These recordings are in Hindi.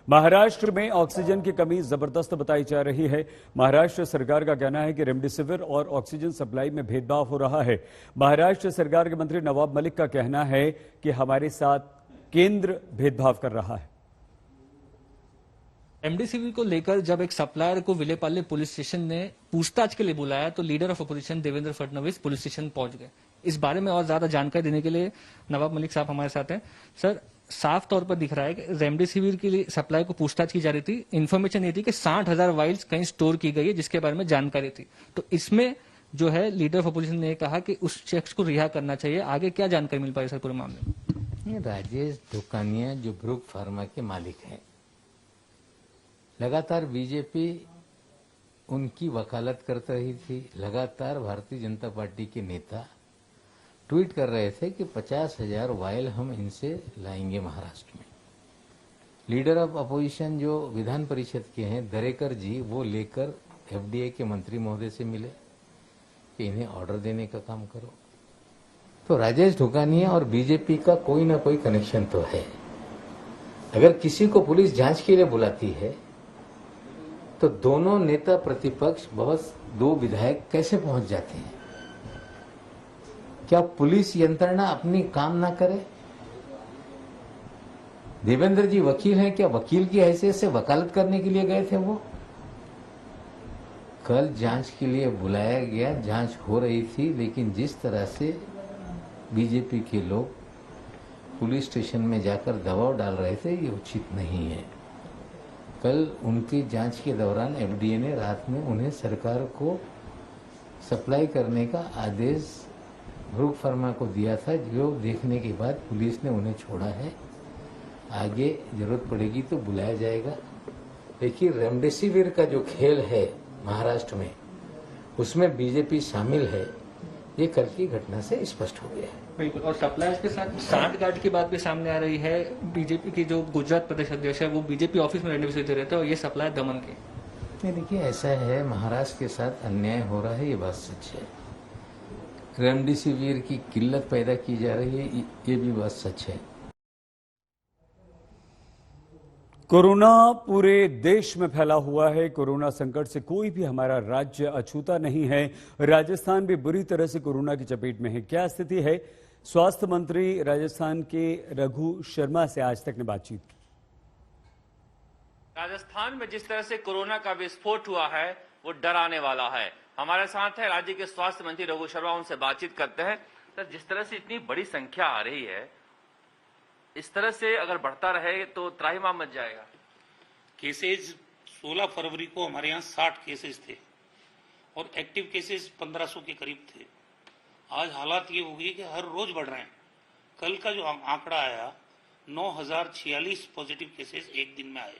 महाराष्ट्र में ऑक्सीजन की कमी जबरदस्त बताई जा रही है। महाराष्ट्र सरकार का कहना है कि रेमडेसिविर और ऑक्सीजन सप्लाई में भेदभाव हो रहा है। महाराष्ट्र सरकार के मंत्री नवाब मलिक का कहना है कि हमारे साथ केंद्र भेदभाव कर रहा है। रेमडेसिविर को लेकर जब एक सप्लायर को विलेपार्ले पुलिस स्टेशन ने पूछताछ के लिए बुलाया तो leader of opposition Devendra Fadnavis police station पहुंच गए। इस बारे में और ज्यादा जानकारी देने के लिए नवाब मलिक साहब हमारे साथ हैं। सर, साफ तौर पर दिख रहा है कि रेमडेसिविर के लिए सप्लाई को पूछताछ की जा रही थी। इन्फॉर्मेशन ये थी कि 60,000 वाइल्स कहीं स्टोर की गई है, जिसके बारे में जानकारी थी। तो इसमें जो है लीडर ऑफ अपोजिशन ने कहा कि उस शख्स को रिहा करना चाहिए। आगे क्या जानकारी मिल पाई सर पूरे मामले में? राजेश धुकानिया जो ब्रूक फार्मा के मालिक हैं, लगातार बीजेपी उनकी वकालत करती रही थी। लगातार भारतीय जनता पार्टी के नेता ट्वीट कर रहे थे कि 50,000 वायल हम इनसे लाएंगे महाराष्ट्र में। लीडर ऑफ अपोजिशन जो विधान परिषद के हैं दरेकर जी, वो लेकर एफडीए के मंत्री महोदय से मिले कि इन्हें ऑर्डर देने का काम करो। तो राजेश धुकानिया और बीजेपी का कोई ना कोई कनेक्शन तो है। अगर किसी को पुलिस जांच के लिए बुलाती है तो दोनों नेता प्रतिपक्ष बहुत दो विधायक कैसे पहुंच जाते हैं? क्या पुलिस यंत्रणा अपनी काम ना करे? देवेंद्र जी वकील हैं, क्या वकील की हैसियत से वकालत करने के लिए गए थे? वो कल जांच के लिए बुलाया गया, जांच हो रही थी, लेकिन जिस तरह से बीजेपी के लोग पुलिस स्टेशन में जाकर दबाव डाल रहे थे, ये उचित नहीं है। कल उनकी जांच के दौरान एफडीए ने रात में उन्हें सरकार को सप्लाई करने का आदेश ब्रूक फार्मा को दिया था, जो देखने के बाद पुलिस ने उन्हें छोड़ा है। आगे जरूरत पड़ेगी तो बुलाया जाएगा। देखिए, रेमडेसिविर का जो खेल है महाराष्ट्र में, उसमें बीजेपी शामिल है, ये कल की घटना से स्पष्ट हो गया है। बिल्कुल। और सप्लायर्स के साथ सांठगांठ की बात भी सामने आ रही है। बीजेपी की जो गुजरात प्रदेश अध्यक्ष है वो बीजेपी ऑफिस में रेमडेसिविर दे रहते हैं और ये सप्लायर दमन के। नहीं, देखिए ऐसा है, महाराष्ट्र के साथ अन्याय हो रहा है, ये बात सच है। रेमडेसिविर की किल्लत पैदा की जा रही है, ये भी बात सच है। कोरोना पूरे देश में फैला हुआ है। कोरोना संकट से कोई भी हमारा राज्य अछूता नहीं है। राजस्थान भी बुरी तरह से कोरोना की चपेट में है। क्या स्थिति है? स्वास्थ्य मंत्री राजस्थान के रघु शर्मा से आज तक ने बातचीत की। राजस्थान में जिस तरह से कोरोना का विस्फोट हुआ है वो डराने वाला है। हमारे साथ है राज्य के स्वास्थ्य मंत्री रघु शर्मा, उनसे बातचीत करते हैं। सर, जिस तरह से इतनी बड़ी संख्या आ रही है, इस तरह से अगर बढ़ता रहे तो त्राहिमाम मच जाएगा। केसेज 16 फरवरी को हमारे यहाँ 60 केसेस थे और एक्टिव केसेस 1500 के करीब थे। आज हालात ये हो गई कि हर रोज बढ़ रहे हैं। कल का जो आंकड़ा आया, 9,046 पॉजिटिव केसेस एक दिन में आए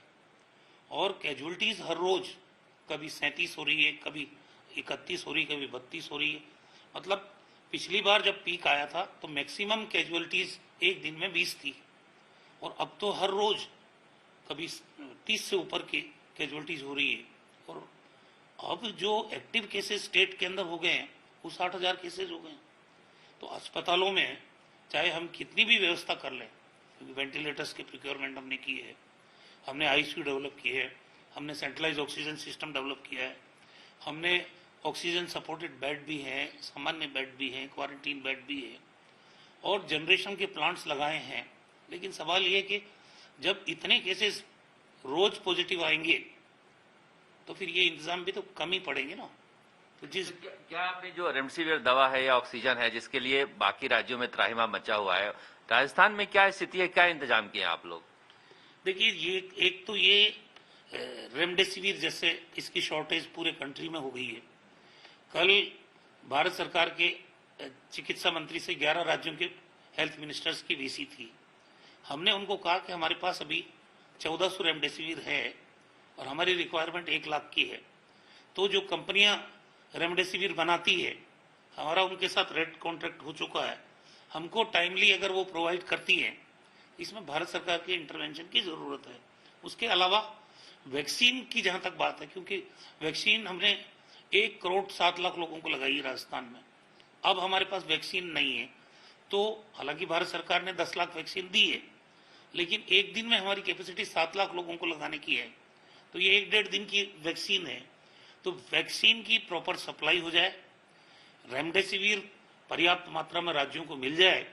और कैजुअलिटीज हर रोज कभी 37 हो रही है, कभी 31 हो रही है, कभी 32 हो रही है। मतलब पिछली बार जब पीक आया था तो मैक्सिमम कैजुअलिटीज एक दिन में 20 थी और अब तो हर रोज कभी 30 से ऊपर की कैजुअलिटीज हो रही है। और अब जो एक्टिव केसेस स्टेट के अंदर हो गए हैं वो 60,000 केसेस हो गए हैं। तो अस्पतालों में चाहे हम कितनी भी व्यवस्था कर लें, क्योंकि वेंटिलेटर्स की प्रिक्योरमेंट हमने की है, हमने आईसीयू डेवलप की है, हमने सेंट्रलाइज ऑक्सीजन सिस्टम डेवलप किया है, हमने ऑक्सीजन सपोर्टेड बेड भी है, सामान्य बेड भी है, क्वारंटीन बेड भी है और जनरेशन के प्लांट्स लगाए हैं। लेकिन सवाल ये कि जब इतने केसेस रोज पॉजिटिव आएंगे तो फिर ये इंतजाम भी तो कम ही पड़ेंगे ना। तो क्या आपने जो रेमडेसिविर दवा है या ऑक्सीजन है जिसके लिए बाकी राज्यों में त्राहिमाम मचा हुआ है, राजस्थान में क्या स्थिति है, क्या इंतजाम किए आप लोग? देखिए, ये एक तो ये रेमडेसिविर जैसे इसकी शॉर्टेज पूरे कंट्री में हो गई है। कल भारत सरकार के चिकित्सा मंत्री से 11 राज्यों के हेल्थ मिनिस्टर्स की वीसी थी। हमने उनको कहा कि हमारे पास अभी 1400 रेमडेसिविर है और हमारी रिक्वायरमेंट 1 लाख की है। तो जो कंपनियां रेमडेसिविर बनाती है, हमारा उनके साथ रेट कॉन्ट्रैक्ट हो चुका है। हमको टाइमली अगर वो प्रोवाइड करती है, इसमें भारत सरकार के इंटरवेंशन की जरूरत है। उसके अलावा वैक्सीन की जहां तक बात है, क्योंकि वैक्सीन हमने 1 करोड़ 7 लाख लोगों को लगाई है राजस्थान में। अब हमारे पास वैक्सीन नहीं है, तो हालांकि भारत सरकार ने 10 लाख वैक्सीन दी है, लेकिन एक दिन में हमारी कैपेसिटी 7 लाख लोगों को लगाने की है, तो ये 1-1.5 दिन की वैक्सीन है। तो वैक्सीन की प्रॉपर सप्लाई हो जाए, रेमडेसिविर पर्याप्त मात्रा में राज्यों को मिल जाए,